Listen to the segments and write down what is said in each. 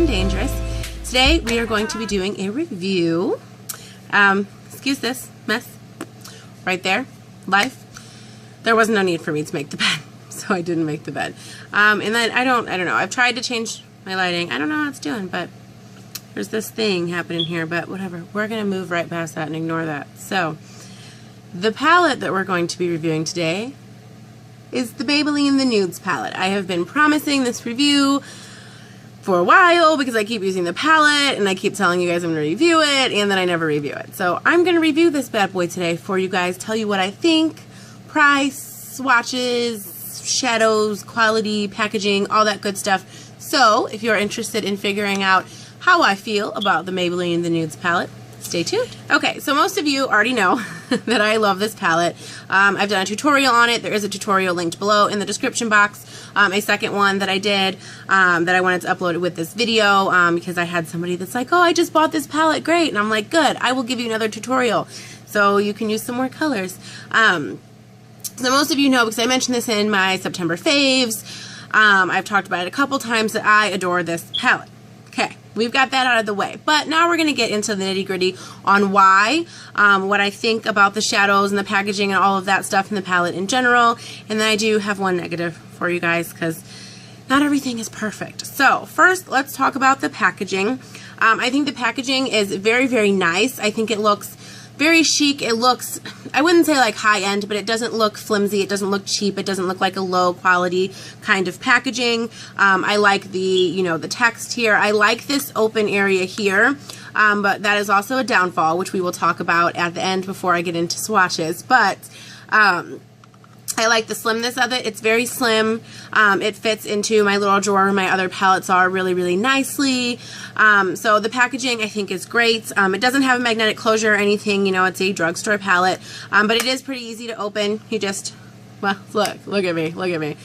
and dangerous. Today we are going to be doing a review. Excuse this mess right there. Life. There was no need for me to make the bed, so I didn't make the bed. And then I don't know. I've tried to change my lighting. I don't know how it's doing, but there's this thing happening here, but whatever. We're going to move right past that and ignore that. So, the palette that we're going to be reviewing today is the Maybelline the Nudes Palette. I have been promising this review for a while because I keep using the palette and I keep telling you guys I'm going to review it and then I never review it. So I'm going to review this bad boy today for you guys, tell you what I think, price, swatches, shadows, quality, packaging, all that good stuff. So if you're interested in figuring out how I feel about the Maybelline the Nudes Palette, stay tuned. Okay, so most of you already know that I love this palette. I've done a tutorial on it. There is a tutorial linked below in the description box. A second one that I did that I wanted to upload with this video because I had somebody that's like, oh, I just bought this palette, great. And I'm like, good, I will give you another tutorial so you can use some more colors. So most of you know, because I mentioned this in my September faves, I've talked about it a couple times, that I adore this palette. Okay, we've got that out of the way. But now we're going to get into the nitty-gritty on why, what I think about the shadows and the packaging and all of that stuff in the palette in general. And then I do have one negative for you guys because not everything is perfect. So first, let's talk about the packaging. I think the packaging is very, very nice. I think it looks very chic. It looks, I wouldn't say like high-end, but it doesn't look flimsy. It doesn't look cheap. It doesn't look like a low-quality kind of packaging. I like the, you know, the text here. I like this open area here, but that is also a downfall, which we will talk about at the end before I get into swatches. But I like the slimness of it. It's very slim. It fits into my little drawer where my other palettes are really, really nicely. So the packaging I think is great. It doesn't have a magnetic closure or anything. You know, it's a drugstore palette, but it is pretty easy to open. You just, well, look at me, look at me.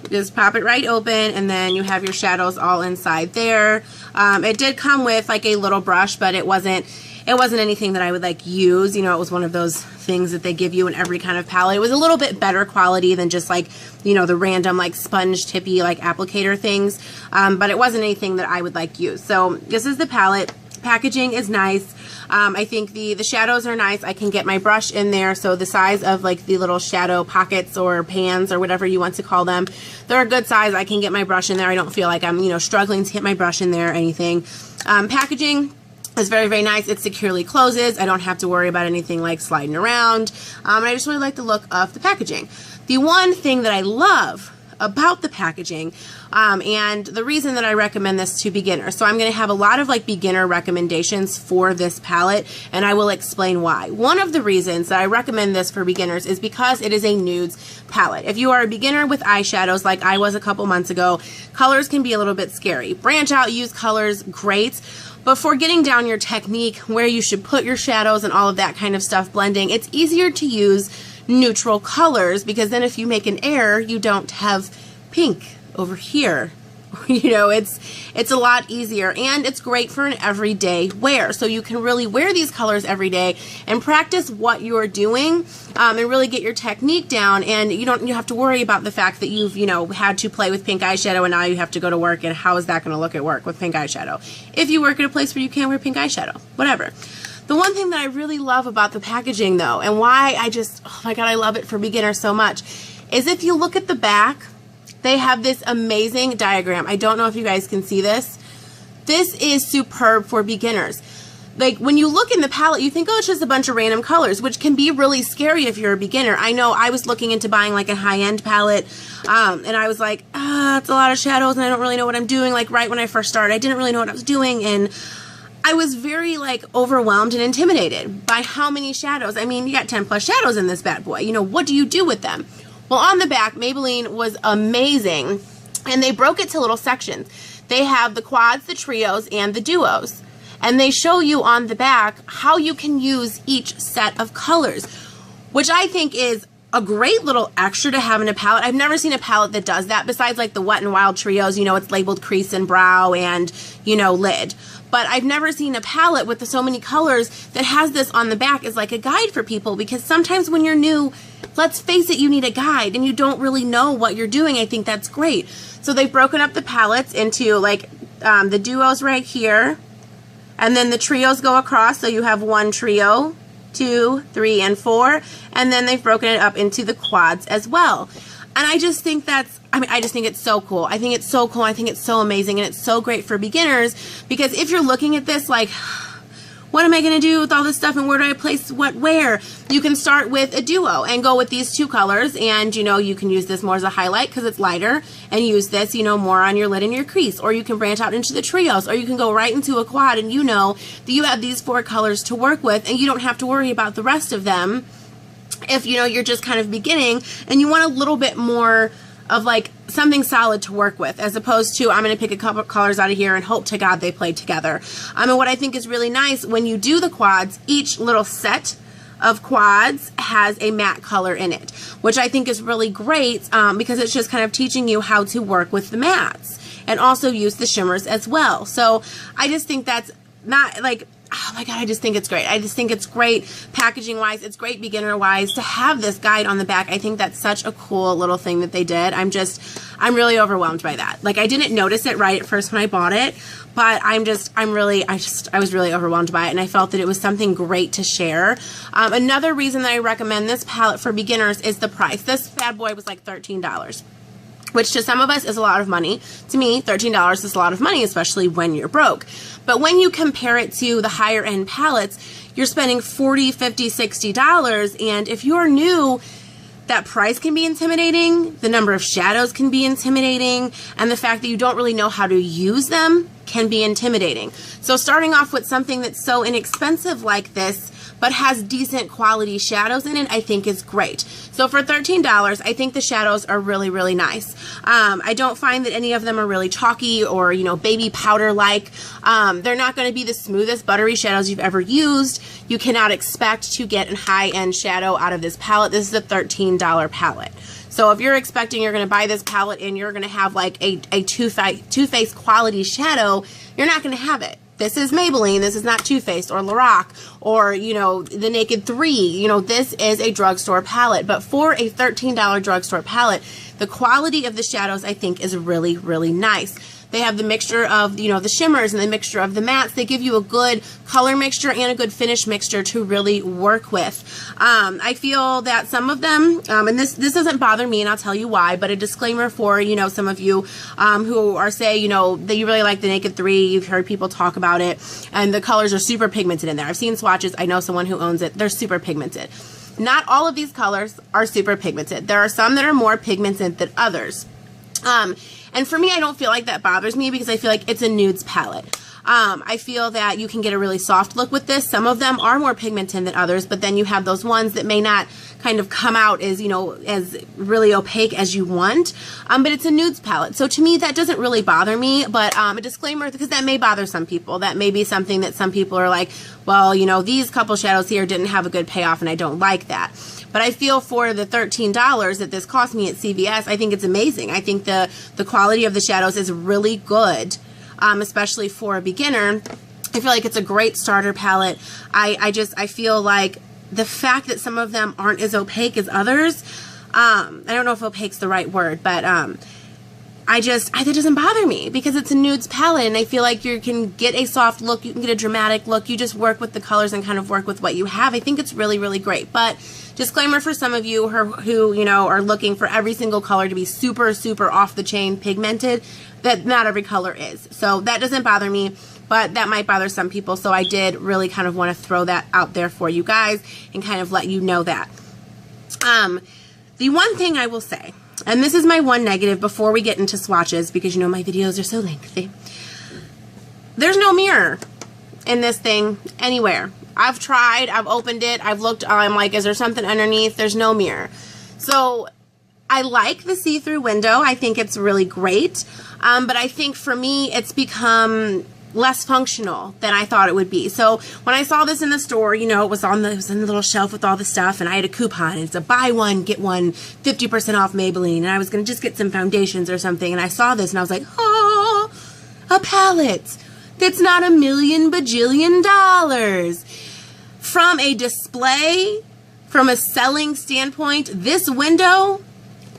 Just pop it right open, and then you have your shadows all inside there. It did come with like a little brush, but it wasn't anything that I would like use. You know, it was one of those things that they give you in every kind of palette. It was a little bit better quality than just like, you know, the random like sponge tippy like applicator things. But it wasn't anything that I would like use. So this is the palette. Packaging is nice. I think the shadows are nice. I can get my brush in there. So the size of like the little shadow pockets or pans or whatever you want to call them, they're a good size. I can get my brush in there. I don't feel like I'm, you know, struggling to get my brush in there or anything. Packaging is very, very nice. It securely closes. I don't have to worry about anything like sliding around. And I just really like the look of the packaging. The one thing that I love about the packaging, and the reason that I recommend this to beginners, so I'm going to have a lot of like beginner recommendations for this palette, and I will explain why. One of the reasons that I recommend this for beginners is because it is a nudes palette. If you are a beginner with eyeshadows like I was a couple months ago, colors can be a little bit scary. Branch out, use colors, great. But for getting down your technique, where you should put your shadows and all of that kind of stuff, blending, it's easier to use neutral colors, because then if you make an error, you don't have pink over here. You know, it's a lot easier, and it's great for an everyday wear. So you can really wear these colors every day and practice what you're doing, and really get your technique down, and you have to worry about the fact that you've, you know, had to play with pink eyeshadow and now you have to go to work, and how is that going to look at work with pink eyeshadow? If you work at a place where you can't wear pink eyeshadow, whatever. The one thing that I really love about the packaging though, and why I just, oh my god, I love it for beginners so much, is if you look at the back, they have this amazing diagram. I don't know if you guys can see this. This is superb for beginners. Like, when you look in the palette, you think, oh, it's just a bunch of random colors, which can be really scary if you're a beginner. I know I was looking into buying like a high-end palette, and I was like, it's a lot of shadows and I don't really know what I'm doing. Like, right when I first started, I didn't really know what I was doing, and I was very like overwhelmed and intimidated by how many shadows. I mean, you got 10 plus shadows in this bad boy. You know, what do you do with them? Well, on the back, Maybelline was amazing, and they broke it to little sections. They have the quads, the trios, and the duos, and they show you on the back how you can use each set of colors, which I think is a great little extra to have in a palette. I've never seen a palette that does that besides like the Wet n Wild trios. You know, it's labeled crease and brow and, you know, lid. But I've never seen a palette with so many colors that has this on the back as like a guide for people, because sometimes when you're new, let's face it, you need a guide and you don't really know what you're doing. I think that's great. So they've broken up the palettes into like the duos right here, and then the trios go across, so you have 1 trio, 2, 3, and 4, and then they've broken it up into the quads as well. And I just think that's, I just think it's so cool. I think it's so cool. I think it's so amazing, and it's so great for beginners, because if you're looking at this like, what am I going to do with all this stuff, and where do I place what where? You can start with a duo and go with these 2 colors, and you know, you can use this more as a highlight because it's lighter, and use this, you know, more on your lid and your crease, or you can branch out into the trios, or you can go right into a quad, and you know that you have these 4 colors to work with, and you don't have to worry about the rest of them if, you know, you're just kind of beginning and you want a little bit more of like something solid to work with, as opposed to I'm going to pick a couple colors out of here and hope to God they play together. And what I think is really nice, when you do the quads, each little set of quads has a matte color in it, which I think is really great, because it's just kind of teaching you how to work with the mattes and also use the shimmers as well. So I just think that's not like, oh my God, I just think it's great. I just think it's great packaging wise. It's great beginner wise to have this guide on the back. I think that's such a cool little thing that they did. I'm really overwhelmed by that. Like, I didn't notice it right at first when I bought it, but I was really overwhelmed by it, and I felt that it was something great to share. Another reason that I recommend this palette for beginners is the price. This bad boy was like $13. Which to some of us is a lot of money. To me, $13 is a lot of money, especially when you're broke. But when you compare it to the higher end palettes, you're spending $40, $50, $60. And if you're new, that price can be intimidating. The number of shadows can be intimidating. And the fact that you don't really know how to use them can be intimidating. So starting off with something that's so inexpensive like this, but has decent quality shadows in it, I think is great. So for $13, I think the shadows are really, really nice. I don't find that any of them are really chalky or, you know, baby powder like. They're not going to be the smoothest buttery shadows you've ever used. You cannot expect to get a high-end shadow out of this palette. This is a $13 palette. So if you're expecting you're going to buy this palette and you're going to have like a Too Faced quality shadow, you're not going to have it. This is Maybelline. This is not Too Faced or Lorac or, you know, the Naked 3. You know, this is a drugstore palette. But for a $13 drugstore palette, the quality of the shadows, I think, is really, really nice. They have the mixture of, you know, the shimmers and the mixture of the mattes. They give you a good color mixture and a good finish mixture to really work with. I feel that some of them, and this doesn't bother me, and I'll tell you why, but a disclaimer for, you know, some of you who are, say, you know, that you really like the Naked 3, you've heard people talk about it, and the colors are super pigmented in there. I've seen swatches. I know someone who owns it. They're super pigmented. Not all of these colors are super pigmented. There are some that are more pigmented than others. And for me, I don't feel like that bothers me because I feel like it's a nudes palette. I feel that you can get a really soft look with this. Some of them are more pigmented than others, but then you have those ones that may not kind of come out as, you know, as really opaque as you want. But it's a nudes palette. So to me, that doesn't really bother me, but a disclaimer, because that may bother some people. That may be something that some people are like, well, you know, these couple shadows here didn't have a good payoff and I don't like that. But I feel for the $13 that this cost me at CVS, I think it's amazing. I think the quality of the shadows is really good, especially for a beginner. I feel like it's a great starter palette. I feel like the fact that some of them aren't as opaque as others, I don't know if opaque's the right word, but it doesn't bother me because it's a nudes palette, and I feel like you can get a soft look, you can get a dramatic look, you just work with the colors and kind of work with what you have. I think it's really, really great. But disclaimer for some of you who you know, are looking for every single color to be super, super off the chain pigmented, that not every color is. So that doesn't bother me, but that might bother some people. So I did really kind of want to throw that out there for you guys and kind of let you know that. The one thing I will say, and this is my one negative before we get into swatches, because you know my videos are so lengthy. There's no mirror in this thing anywhere. I've tried, I've opened it, I've looked, I'm like, is there something underneath? There's no mirror. So I like the see-through window. I think it's really great. But I think for me, it's become less functional than I thought it would be. So when I saw this in the store, you know, it was in the little shelf with all the stuff, and I had a coupon, and it's a buy one, get one 50% off Maybelline, and I was going to just get some foundations or something, and I saw this, and I was like, oh, a palette that's not $1 million bajillion. From a display, from a selling standpoint, this window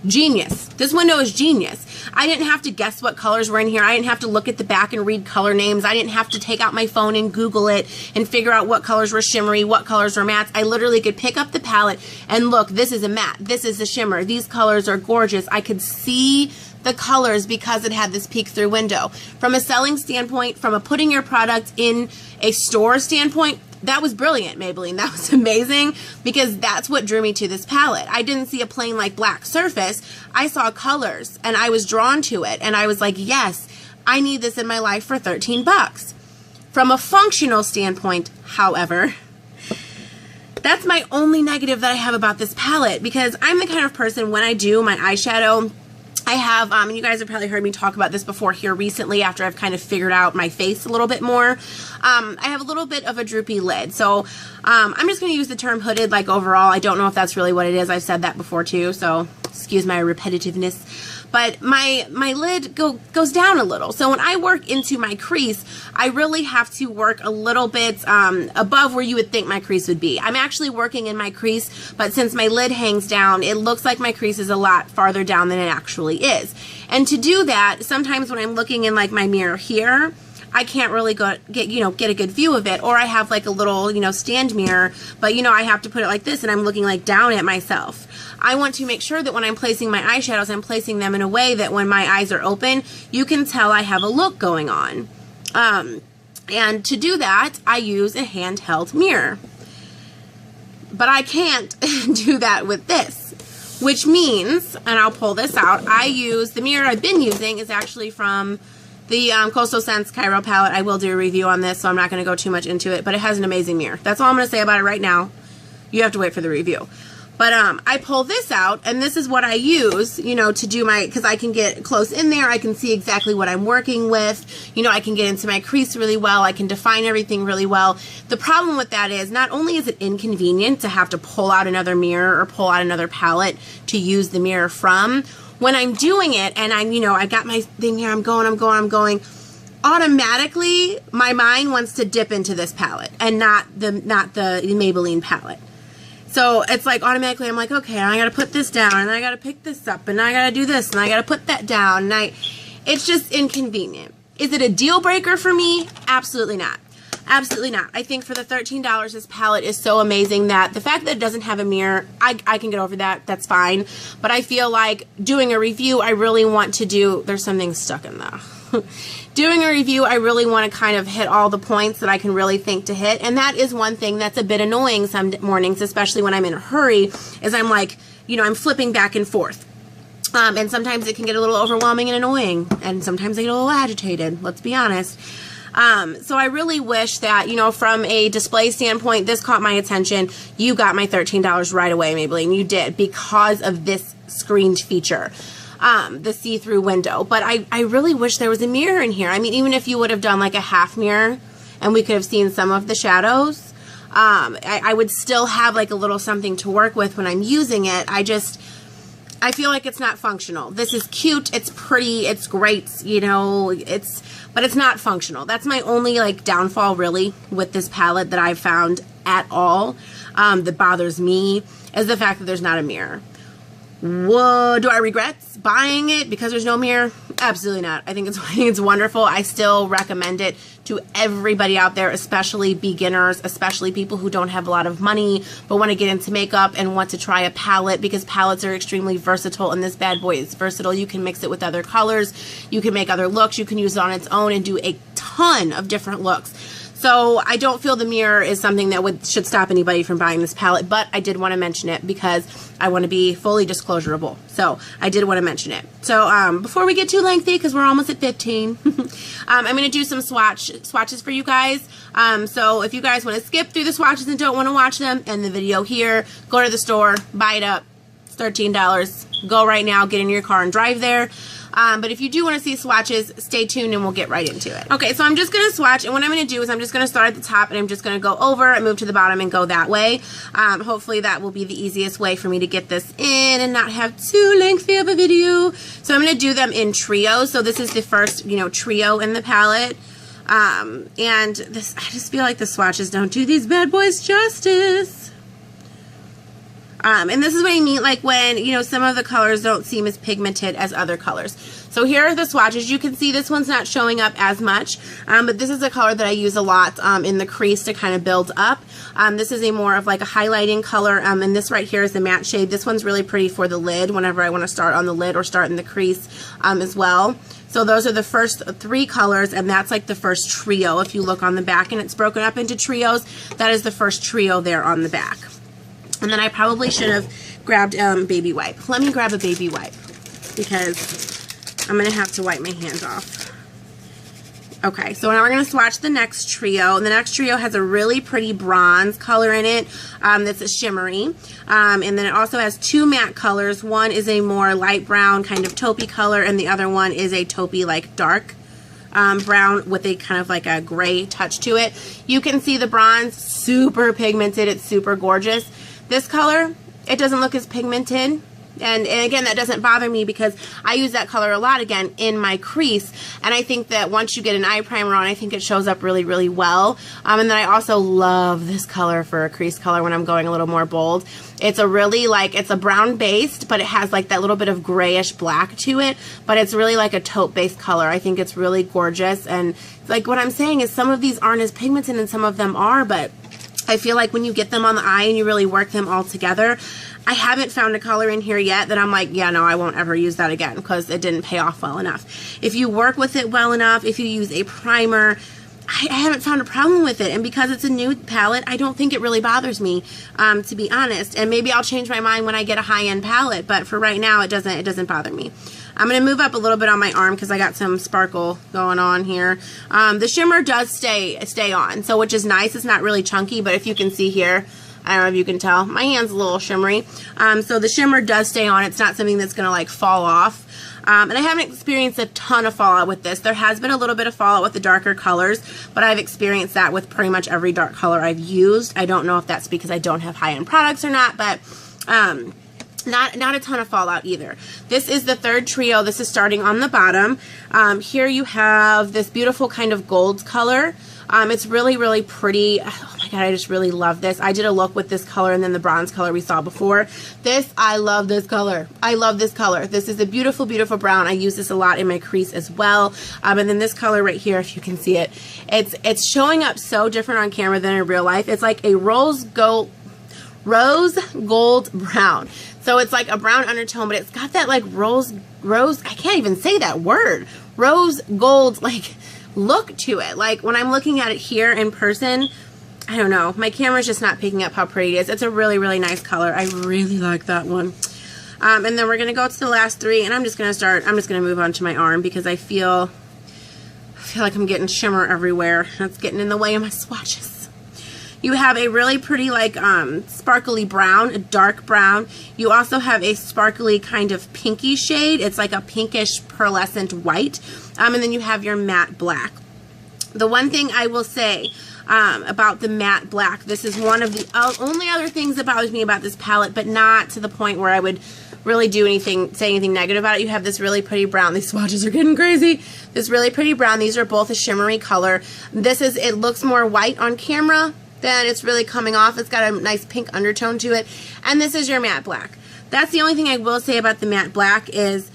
Genius. This window is genius. I didn't have to guess what colors were in here. I didn't have to look at the back and read color names. I didn't have to take out my phone and Google it and figure out what colors were shimmery, what colors were mattes. I literally could pick up the palette and look, this is a matte, this is a shimmer, these colors are gorgeous. I could see the colors because it had this peek through window. From a selling standpoint, from a putting your product in a store standpoint, that was brilliant, Maybelline. That was amazing, because that's what drew me to this palette. I didn't see a plain like black surface. I saw colors and I was drawn to it, and I was like, yes, I need this in my life for 13 bucks. From a functional standpoint, however, that's my only negative that I have about this palette, because I'm the kind of person, when I do my eyeshadow, I have, and you guys have probably heard me talk about this before here recently after I've kind of figured out my face a little bit more. I have a little bit of a droopy lid. So I'm just going to use the term hooded like overall. I don't know if that's really what it is. I've said that before too, so excuse my repetitiveness. But my lid goes down a little. So when I work into my crease, I really have to work a little bit above where you would think my crease would be. I'm actually working in my crease, but since my lid hangs down, it looks like my crease is a lot farther down than it actually is. And to do that, sometimes when I'm looking in like my mirror here, I can't really get a good view of it, or I have like a little, stand mirror, but I have to put it like this and I'm looking like down at myself. I want to make sure that when I'm placing my eyeshadows, I'm placing them in a way that when my eyes are open, you can tell I have a look going on. And to do that, I use a handheld mirror. But I can't do that with this, which means, and I'll pull this out, I use, the mirror I've been using is actually from the Coastal Scents Cairo palette. I will do a review on this, so I'm not going to go too much into it, but it has an amazing mirror. That's all I'm going to say about it right now. You have to wait for the review. But I pull this out, and this is what I use, to do my, because I can get close in there, I can see exactly what I'm working with, I can get into my crease really well, I can define everything really well. The problem with that is, not only is it inconvenient to have to pull out another mirror or pull out another palette to use the mirror from, when I'm doing it, and I got my thing here, I'm going, automatically, my mind wants to dip into this palette, and not the Maybelline palette. So it's like automatically I'm like, okay, I gotta put this down, and I gotta pick this up, and I gotta do this, and I gotta put that down, and it's just inconvenient. Is it a deal breaker for me? Absolutely not. Absolutely not. I think for the $13, this palette is so amazing that the fact that it doesn't have a mirror, I can get over that. That's fine. But I feel like doing a review, I really want to do, there's something stuck in there. Doing a review, I really want to kind of hit all the points that I can really think to hit. And that is one thing that's a bit annoying some mornings, especially when I'm in a hurry, is I'm like, I'm flipping back and forth. And sometimes it can get a little overwhelming and annoying. And sometimes I get a little agitated, let's be honest. So I really wish that, from a display standpoint, this caught my attention. You got my $13 right away, Maybelline. You did, because of this screened feature. The see-through window. But I really wish there was a mirror in here. I mean, even if you would have done like a half mirror and we could have seen some of the shadows, I would still have like a little something to work with when I'm using it. I feel like it's not functional. This is cute, it's pretty, it's great, but it's not functional. That's my only like downfall really with this palette that I've found at all that bothers me, is the fact that there's not a mirror. Whoa, do I regret buying it because there's no mirror? Absolutely not. I think it's wonderful. I still recommend it to everybody out there, especially beginners, especially people who don't have a lot of money but want to get into makeup and want to try a palette, because palettes are extremely versatile, and this bad boy is versatile. You can mix it with other colors, you can make other looks, you can use it on its own and do a ton of different looks. So I don't feel the mirror is something that should stop anybody from buying this palette, but I did want to mention it because I want to be fully disclosurable. So I did want to mention it. So before we get too lengthy, because we're almost at 15, I'm going to do some swatches for you guys. So if you guys want to skip through the swatches and don't want to watch them, end the video here, go to the store, buy it up. It's $13. Go right now, get in your car and drive there. But if you do want to see swatches, stay tuned and we'll get right into it. Okay, so I'm just going to swatch, and what I'm going to do is I'm just going to start at the top and I'm just going to go over and move to the bottom and go that way. Hopefully that will be the easiest way for me to get this in and not have too lengthy of a video. So I'm going to do them in trio. So this is the first, trio in the palette. And this, I just feel like the swatches don't do these bad boys justice. And this is what I mean, like when, you know, some of the colors don't seem as pigmented as other colors. So here are the swatches. You can see this one's not showing up as much, but this is a color that I use a lot in the crease to kind of build up. This is a more of like a highlighting color, and this right here is the matte shade. This one's really pretty for the lid whenever I want to start on the lid or start in the crease as well. So those are the first 3 colors, and that's like the first trio. If you look on the back and it's broken up into trios, that is the first trio there on the back. And then I probably should have grabbed baby wipe. Let me grab a baby wipe because I'm going to have to wipe my hands off. Okay, so now we're going to swatch the next trio. And the next trio has a really pretty bronze color in it that's a shimmery. And then it also has 2 matte colors. One is a more light brown kind of taupey color, and the other one is a taupey like dark brown with a kind of like a gray touch to it. You can see the bronze, super pigmented. It's super gorgeous. This color, it doesn't look as pigmented. And again, that doesn't bother me because I use that color a lot, again, in my crease. And I think that once you get an eye primer on, I think it shows up really, really well. And then I also love this color for a crease color when I'm going a little more bold. It's a really like, it's a brown based, but it has like that little bit of grayish black to it. But it's really like a taupe based color. I think it's really gorgeous. And like what I'm saying is some of these aren't as pigmented and some of them are, but I feel like when you get them on the eye and you really work them all together, I haven't found a color in here yet that I'm like, yeah, no, I won't ever use that again because it didn't pay off well enough. If you work with it well enough, if you use a primer, I haven't found a problem with it. And because it's a nude palette, I don't think it really bothers me, to be honest. And maybe I'll change my mind when I get a high-end palette, but for right now, it doesn't bother me. I'm going to move up a little bit on my arm because I got some sparkle going on here. The shimmer does stay on, so which is nice. It's not really chunky, but if you can see here, I don't know if you can tell, my hand's a little shimmery. So the shimmer does stay on. It's not something that's going to like fall off. And I haven't experienced a ton of fallout with this. There has been a little bit of fallout with the darker colors, but I've experienced that with pretty much every dark color I've used. I don't know if that's because I don't have high-end products or not, but not a ton of fallout either. This is the third trio. This is starting on the bottom. Here you have this beautiful kind of gold color. It's really, really pretty. Oh my God, I just really love this. I did a look with this color and then the bronze color we saw before. I love this color. I love this color. This is a beautiful, beautiful brown. I use this a lot in my crease as well. And then this color right here, if you can see it, it's showing up so different on camera than in real life. It's like a rose gold brown. So it's like a brown undertone, but it's got that like rose, I can't even say that word. Rose gold, like, look to it. Like when I'm looking at it here in person, I don't know, my camera's just not picking up how pretty it is. It's a really, really nice color. I really like that one. And then we're gonna go to the last 3, and I'm just gonna move on to my arm because I feel like I'm getting shimmer everywhere. That's getting in the way of my swatches. You have a really pretty like sparkly brown, a dark brown. You also have a sparkly kind of pinky shade. It's like a pinkish pearlescent white. And then you have your matte black. The one thing I will say about the matte black, this is one of the only other things that bothers me about this palette, but not to the point where I would really say anything negative about it. You have this really pretty brown. These swatches are getting crazy. This really pretty brown. These are both a shimmery color. It looks more white on camera than it's really coming off. It's got a nice pink undertone to it. And this is your matte black. That's the only thing I will say about the matte black is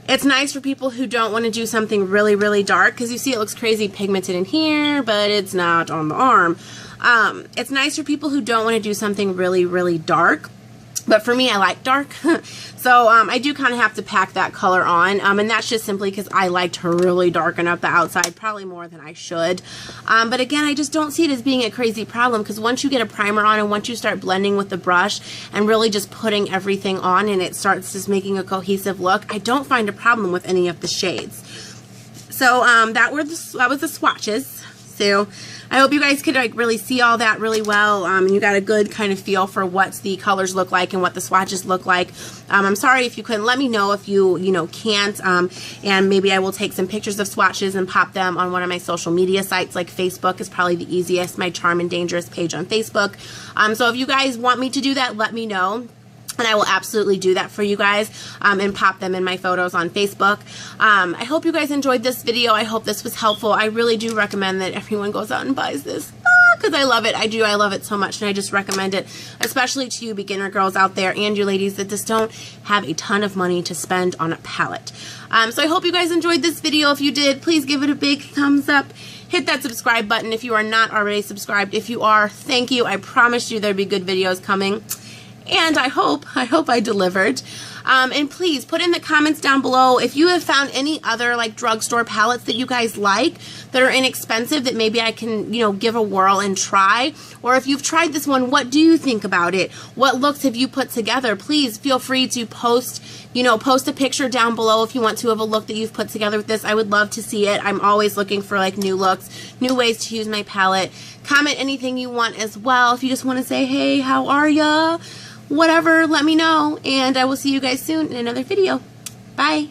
it's nice for people who don't want to do something really, really dark, because you see it looks crazy pigmented in here, but it's not on the arm. It's nice for people who don't want to do something really, really dark. But for me, I like dark. So I do kind of have to pack that color on. And that's just simply because I like to really darken up the outside, probably more than I should. But again, I just don't see it as being a crazy problem, because once you get a primer on and once you start blending with the brush and really just putting everything on and it starts just making a cohesive look, I don't find a problem with any of the shades. So that was the swatches. So I hope you guys could like really see all that really well. You got a good kind of feel for what the colors look like and what the swatches look like. I'm sorry if you couldn't. Let me know if you can't. And maybe I will take some pictures of swatches and pop them on one of my social media sites, like Facebook is probably the easiest. My Charm and Dangerous page on Facebook. So if you guys want me to do that, let me know. And I will absolutely do that for you guys and pop them in my photos on Facebook. I hope you guys enjoyed this video. I hope this was helpful. I really do recommend that everyone goes out and buys this. because I love it. I do. I love it so much, and I just recommend it, especially to you beginner girls out there and you ladies that just don't have a ton of money to spend on a palette. So I hope you guys enjoyed this video. If you did, please give it a big thumbs up. Hit that subscribe button if you are not already subscribed. If you are, thank you. I promised you there'd be good videos coming. And I hope I delivered. And please put in the comments down below if you have found any other like drugstore palettes that you guys like that are inexpensive that maybe I can, you know, give a whirl and try. Or if you've tried this one, what do you think about it? What looks have you put together? Please feel free to post, you know, post a picture down below if you want to of a look that you've put together with this. I would love to see it. I'm always looking for like new looks, new ways to use my palette. Comment anything you want as well. If you just want to say, hey, how are ya? Whatever, let me know, and I will see you guys soon in another video. Bye.